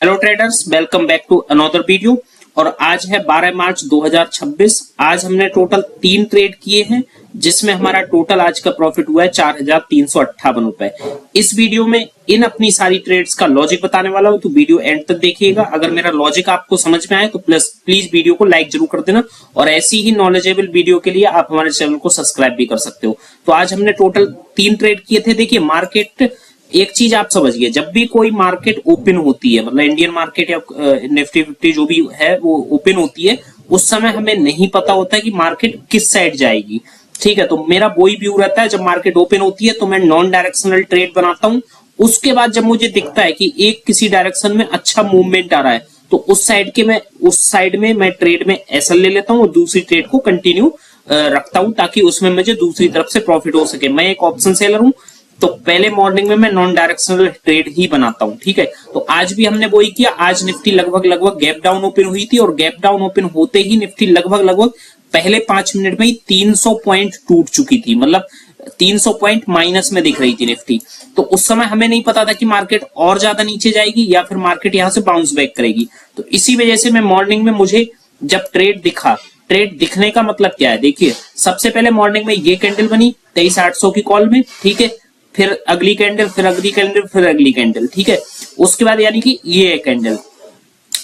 Hello traders, welcome back to another video. और आज है 12 मार्च 2026। आज हमने टोटल 3 ट्रेड किए हैं, जिसमें हमारा टोटल आज का प्रॉफिट हुआ है 4,358 रुपए। इस वीडियो में इन अपनी सारी ट्रेड्स का लॉजिक बताने वाला हूं, तो वीडियो एंड तक देखिएगा। अगर मेरा लॉजिक आपको समझ में आए तो प्लीज वीडियो को लाइक जरूर कर देना, और ऐसी ही नॉलेजेबल वीडियो के लिए आप हमारे चैनल को सब्सक्राइब भी कर सकते हो। तो आज हमने टोटल 3 ट्रेड किए थे। देखिए, मार्केट, एक चीज आप समझिए, जब भी कोई मार्केट ओपन होती है, मतलब इंडियन मार्केट या निफ्टी 50 जो भी है वो ओपन होती है, उस समय हमें नहीं पता होता है कि मार्केट किस साइड जाएगी। ठीक है, तो मेरा वही व्यू रहता है, जब मार्केट ओपन होती है तो मैं नॉन डायरेक्शनल ट्रेड बनाता हूं। उसके बाद जब मुझे दिखता है कि एक किसी डायरेक्शन में अच्छा मूवमेंट आ रहा है, तो उस साइड में मैं ट्रेड में एसएल ले लेता हूं और दूसरी ट्रेड को कंटिन्यू रखता हूं, ताकि उसमें मुझे दूसरी तरफ से प्रॉफिट हो सके। मैं एक ऑप्शन सेलर हूं, तो पहले मॉर्निंग में मैं नॉन डायरेक्शनल ट्रेड ही बनाता हूं। ठीक है, तो आज भी हमने वही किया। आज निफ्टी लगभग गैप डाउन ओपन हुई थी, और गैप डाउन ओपन होते ही निफ्टी लगभग पहले 5 मिनट में ही 300 पॉइंट टूट चुकी थी, मतलब 300 पॉइंट माइनस में दिख रही थी निफ्टी। तो उस समय हमें नहीं पता था कि मार्केट और ज्यादा नीचे जाएगी या फिर मार्केट यहां से बाउंस बैक करेगी। तो इसी वजह से मैं मॉर्निंग में, मुझे जब ट्रेड दिखा, ट्रेड दिखने का मतलब क्या है, देखिए सबसे पहले मॉर्निंग में ये कैंडल बनी 23,800 की कॉल में। ठीक है, फिर अगली कैंडल, फिर अगली कैंडल, फिर अगली कैंडल। ठीक है, उसके बाद यानी कि ये कैंडल।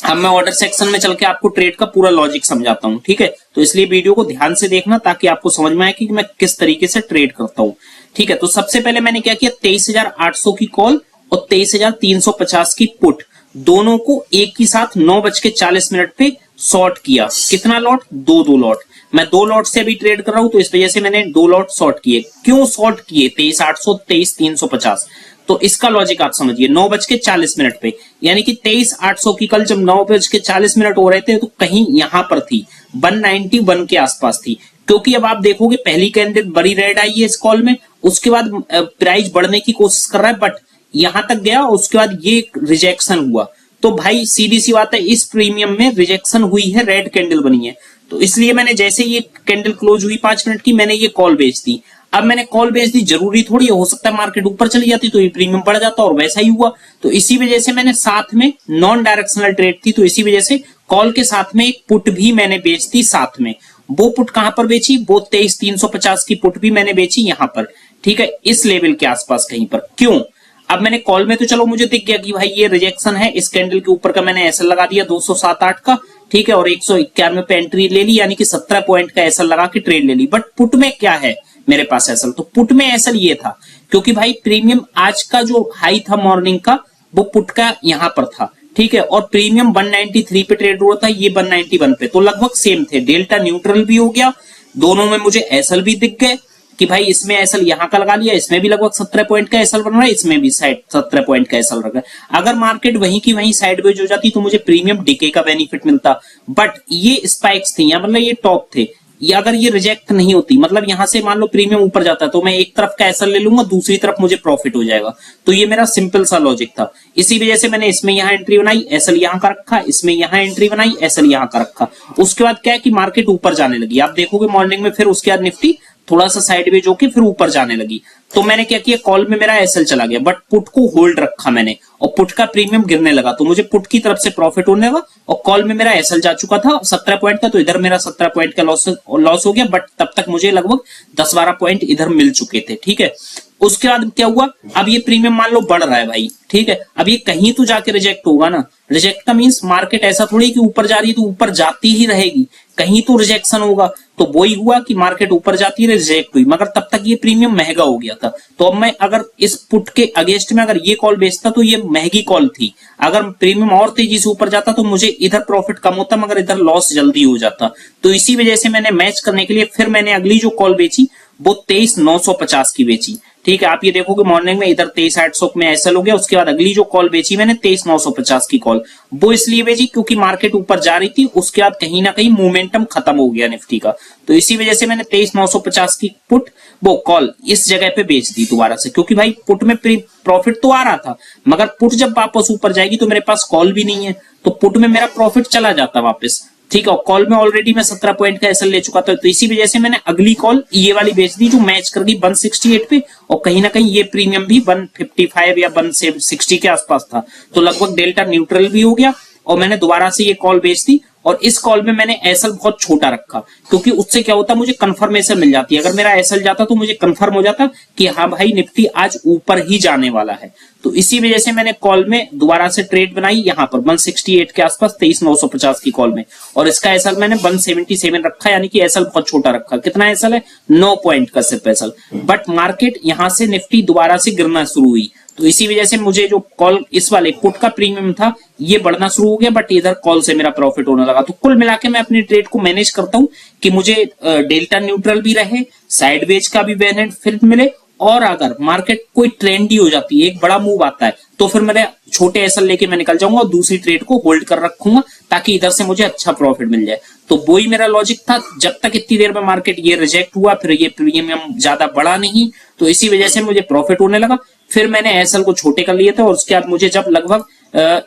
अब मैं ऑर्डर सेक्शन में चल के आपको ट्रेड का पूरा लॉजिक समझाता हूं। ठीक है, तो इसलिए वीडियो को ध्यान से देखना, ताकि आपको समझ में आए कि मैं किस तरीके से ट्रेड करता हूं। ठीक है, तो सबसे पहले मैंने क्या किया, 23,800 की कॉल और 23,350 की पुट, दोनों को एक ही साथ 9:40 पे शॉर्ट किया। कितना लॉट? दो लॉट। मैं 2 लॉट से भी ट्रेड कर रहा हूं, तो इस वजह से मैंने 2 लॉट शॉर्ट किए। क्यों शॉर्ट किए? 23,800, 23,350। तो इसका लॉजिक आप समझिए, 9:40 पे, यानी कि 23,800 की कल जब 9:40 हो रहे थे, तो कहीं यहां पर थी 191 के आसपास थी। क्योंकि अब आप देखोगे पहली कैंडल बड़ी रेड आई है इस कॉल में, उसके बाद प्राइस बढ़ने की कोशिश कर रहा है, बट यहां तक गया, उसके बाद ये रिजेक्शन हुआ। तो भाई सीधी सी बात है, इस प्रीमियम में रिजेक्शन हुई है, रेड कैंडल बनी है। तो इसलिए मैंने जैसे ये कैंडल क्लोज हुई 5 मिनट की, मैंने ये कॉल बेच दी। अब मैंने कॉल बेच दी, जरूरी थोड़ी हो सकता है मार्केट ऊपर चली जाती तो ये प्रीमियम बढ़ जाता, और वैसा ही हुआ। तो इसी वजह से मैंने साथ में, नॉन डायरेक्शनल ट्रेड थी, तो इसी वजह से कॉल के साथ में एक पुट भी मैंने बेच दी साथ में। वो पुट कहां पर बेची? वो 23,350 की पुट भी मैंने बेची यहां पर। ठीक है, इस लेवल के आसपास कहीं पर। क्यों? अब मैंने कॉल में तो चलो मुझे दिख गया कि भाई ये रिजेक्शन है, इस कैंडल के ऊपर का मैंने एसएल लगा दिया 207.8 का। ठीक है, और 191 पे एंट्री ले ली, यानी कि 17 पॉइंट का एसएल लगा के ट्रेड ले ली। बट पुट में क्या है मेरे पास एसएल? तो पुट में एसएल ये था, क्योंकि भाई प्रीमियम आज का जो हाई था मॉर्निंग का, वो पुट का यहां पर था। ठीक है, और प्रीमियम 193 पे ट्रेड हुआ था, ये 191 पे, तो लगभग सेम थे। डेल्टा न्यूट्रल भी हो गया, दोनों में मुझे एसएल भी दिख गए कि भाई इसमें एसएल यहां का लगा लिया, इसमें भी लगभग 17 पॉइंट का एसएल बन रहा है, इसमें भी 17 पॉइंट का एसएल रखा है। अगर मार्केट वहीं की वहीं साइडवेज हो जाती तो मुझे प्रीमियम डीके का बेनिफिट मिलता, बट ये स्पाइक्स थी, मतलब ये टॉप थे। ये अगर ये रिजेक्ट नहीं होती, मतलब यहां से मान लो प्रीमियम ऊपर जाता, तो मैं एक तरफ का एसएल ले लूंगा, दूसरी तरफ मुझे प्रॉफिट हो जाएगा। तो ये मेरा सिंपल सा लॉजिक था। इसी वजह से मैंने इसमें यहां एंट्री बनाई, एसएल यहां का रखा, इसमें यहां एंट्री बनाई, एसएल यहां का रखा। उसके बाद क्या है कि मार्केट ऊपर जाने लगी, आप देखोगे मॉर्निंग में, फिर उसके बाद निफ्टी थोड़ा सा साइडवेज होके फिर ऊपर जाने लगी। तो मैंने क्या किया, कॉल में मेरा एसएल चला गया, बट पुट को होल्ड रखा मैंने, और पुट का प्रीमियम गिरने लगा, तो मुझे पुट की तरफ से प्रॉफिट होने लगा। और कॉल में मेरा एसएल जा चुका था 17 पॉइंट का, तो इधर मेरा 17 पॉइंट का लॉस हो गया, बट तब तक मुझे लगभग 10-12 पॉइंट इधर मिल चुके थे। ठीक है, उसके बाद क्या हुआ, अब ये प्रीमियम मान लो बढ़ रहा है भाई। ठीक है, अब ये कहीं तो जाके रिजेक्ट होगा ना। रिजेक्ट का मींस मार्केट ऐसा थोड़ी कि ऊपर जा रही है तो ऊपर जाती ही रहेगी, कहीं तो रिजेक्शन होगा। तो वही हुआ कि मार्केट ऊपर जाती है, रिजेक्ट हुई, मगर तब तक ये प्रीमियम महंगा हो गया था। तो अब मैं अगर इस पुट के अगेंस्ट में अगर ये कॉल बेचता तो ये महंगी कॉल थी। अगर प्रीमियम और तेजी से ऊपर जाता तो मुझे इधर प्रॉफिट कम होता, मगर इधर लॉस जल्दी हो जाता। तो इसी वजह से मैंने मैच करने के लिए फिर मैंने अगली जो कॉल बेची वो 23,950 की बेची। ठीक है, आप ये देखोगे मॉर्निंग में इधर 23,800 में एसएल हो गया। उसके बाद अगली जो कॉल बेची मैंने 23,950 की कॉल, वो इसलिए बेची क्योंकि मार्केट ऊपर जा रही थी, उसके बाद कहीं ना कहीं मोमेंटम खत्म हो गया निफ्टी का। तो इसी वजह से मैंने 23,950 की पुट, वो कॉल इस जगह पे बेच दी दोबारा से, क्योंकि भाई पुट में प्रॉफिट तो आ रहा था, मगर पुट जब वापस ऊपर जाएगी तो मेरे पास कॉल भी नहीं है, तो पुट में मेरा प्रॉफिट चला जाता वापस। ठीक है, और कॉल में ऑलरेडी मैं 17 पॉइंट का एसएल ले चुका था, तो इसी वजह से मैंने अगली कॉल ये वाली बेच दी जो मैच कर गई 168 पे, और कहीं ना कहीं ये प्रीमियम भी 155 या 160 के आसपास था, तो लगभग डेल्टा न्यूट्रल भी हो गया और मैंने दोबारा से ये कॉल बेच दी। और इस कॉल में मैंने एसएल बहुत छोटा रखा, क्योंकि उससे क्या होता मुझे कंफर्मेशन मिल जाती है। अगर मेरा एसएल जाता तो मुझे कंफर्म हो जाता कि हाँ भाई निफ्टी आज ऊपर ही जाने वाला है। तो इसी वजह से मैंने कॉल में दोबारा से ट्रेड बनाई यहाँ पर 168 के आसपास 23,950 की कॉल में, और इसका एसएल मैंने 177 रखा, यानी कि एसएल बहुत छोटा रखा। कितना एसएल है? 9 पॉइंट का सिर्फ एसएल। बट मार्केट यहां से निफ्टी दोबारा से गिरना शुरू हुई, तो इसी वजह से मुझे जो कॉल इस वाले पुट का प्रीमियम था ये बढ़ना शुरू हो गया, बट इधर कॉल से मेरा प्रॉफिट होने लगा। तो कुल मिला के मैं अपनी ट्रेड को मैनेज करता हूं कि मुझे डेल्टा न्यूट्रल भी रहे, साइडवेज का भी बेनिफिट मिले, और अगर मार्केट कोई ट्रेंडी हो जाती है, एक बड़ा मूव आता है, तो फिर मेरे छोटे एसएल लेके मैं निकल जाऊंगा और दूसरी ट्रेड को होल्ड कर रखूंगा ताकि इधर से मुझे अच्छा प्रॉफिट मिल जाए। तो वही मेरा लॉजिक था, जब तक इतनी देर में मार्केट ये रिजेक्ट हुआ, फिर ये प्रीमियम ज्यादा बढ़ा नहीं, तो इसी वजह से मुझे प्रॉफिट होने लगा। फिर मैंने एसएल को छोटे कर लिए थे, और उसके बाद मुझे जब लगभग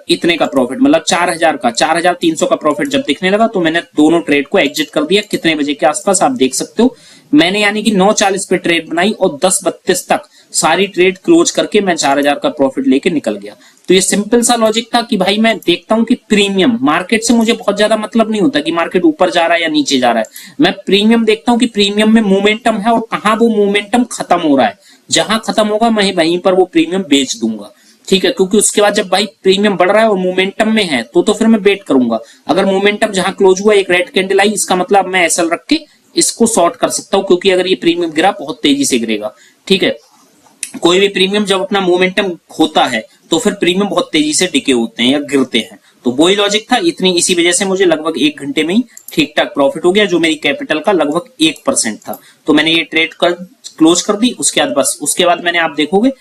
इतने का प्रॉफिट, मतलब 4,300 का प्रॉफिट जब दिखने लगा, तो मैंने दोनों ट्रेड को एग्जिट कर दिया। कितने बजे के आसपास आप देख सकते हो, मैंने यानी कि 9:40 पे ट्रेड बनाई और 10:32 तक सारी ट्रेड क्लोज करके मैं 4,000 का प्रॉफिट लेके निकल गया। तो ये सिंपल सा लॉजिक था कि भाई मैं देखता हूं कि प्रीमियम, मार्केट से मुझे बहुत ज्यादा मतलब नहीं होता कि मार्केट ऊपर जा रहा है या नीचे जा रहा है, मैं प्रीमियम देखता हूं कि प्रीमियम में मोमेंटम है और कहां वो मोमेंटम खत्म हो रहा है। जहां खत्म होगा मैं वहीं पर वो प्रीमियम बेच दूंगा, ठीक है, क्योंकि उसके बाद जब भाई प्रीमियम बढ़ रहा है और मोमेंटम में है तो फिर मैं वेट करूंगा। अगर मोमेंटम जहां क्लोज हुआ एक रेड कैंडल आई, इसका मतलब मैं एसएल रख के इसको शॉर्ट कर सकता हूं, क्योंकि अगर ये प्रीमियम गिरा बहुत तेजी से गिरेगा, ठीक है। कोई भी प्रीमियम जब अपना मोमेंटम खोता है तो फिर प्रीमियम बहुत तेजी से डिके होते हैं या गिरते हैं। तो वही लॉजिक था, इसी वजह से मुझे लगभग 1 घंटे में ही ठीक ठाक प्रॉफिट हो गया, जो मेरी कैपिटल का लगभग 1% था। तो मैंने ये ट्रेड क्लोज कर दी। उसके बाद मैंने, आप देखोगे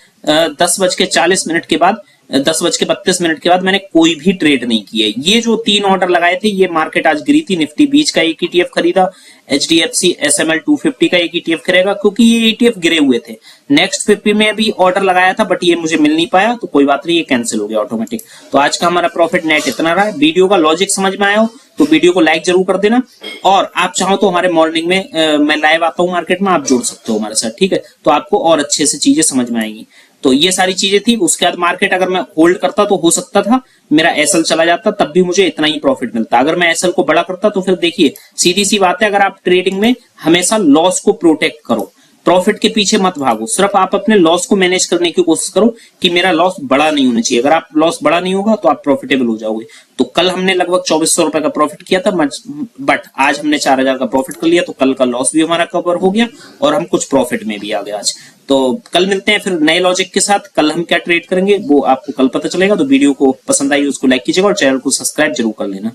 10:40 के बाद, 10:32 के बाद मैंने कोई भी ट्रेड नहीं किया। ये जो 3 ऑर्डर लगाए थे, ये मार्केट आज गिरी थी, निफ्टी 20 का एक ईटीएफ खरीदा, एचडीएफसी एसएमएल 250 का एक ईटीएफ खरीदेगा, क्योंकि ये ईटीएफ गिरे हुए थे। नेक्स्ट 50 में भी ऑर्डर लगाया था, बट ये मुझे मिल नहीं पाया, तो कोई बात नहीं, ये कैंसिल हो गया ऑटोमेटिक। तो आज का हमारा प्रॉफिट नेट इतना रहा है। वीडियो का लॉजिक समझ में आया हो तो वीडियो को लाइक जरूर कर देना, और आप चाहो तो हमारे मॉर्निंग में मैं लाइव आता हूँ मार्केट में, आप जुड़ सकते हो हमारे साथ, ठीक है, तो आपको और अच्छे से चीजें समझ में आएंगी। तो ये सारी चीजें थी। उसके बाद मार्केट अगर मैं होल्ड करता तो हो सकता था मेरा एसएल चला जाता, तब भी मुझे इतना ही प्रॉफिट मिलता। अगर मैं एसएल को बड़ा करता तो फिर देखिए सीधी सी बात है, अगर आप ट्रेडिंग में हमेशा लॉस को प्रोटेक्ट करो, प्रॉफिट के पीछे मत भागो, सिर्फ आप अपने लॉस को मैनेज करने की कोशिश करो कि मेरा लॉस बड़ा नहीं होना चाहिए। अगर आप लॉस बड़ा नहीं होगा तो आप प्रॉफिटेबल हो जाओगे। तो कल हमने लगभग 2400 रुपए का प्रॉफिट किया था, बट आज हमने 4,000 का प्रॉफिट कर लिया, तो कल का लॉस भी हमारा कवर हो गया और हम कुछ प्रॉफिट में भी आ गए आज। तो कल मिलते हैं फिर नए लॉजिक के साथ। कल हम क्या ट्रेड करेंगे वो आपको कल पता चलेगा। तो वीडियो को पसंद आई उसको लाइक कीजिएगा और चैनल को सब्सक्राइब जरूर कर लेना।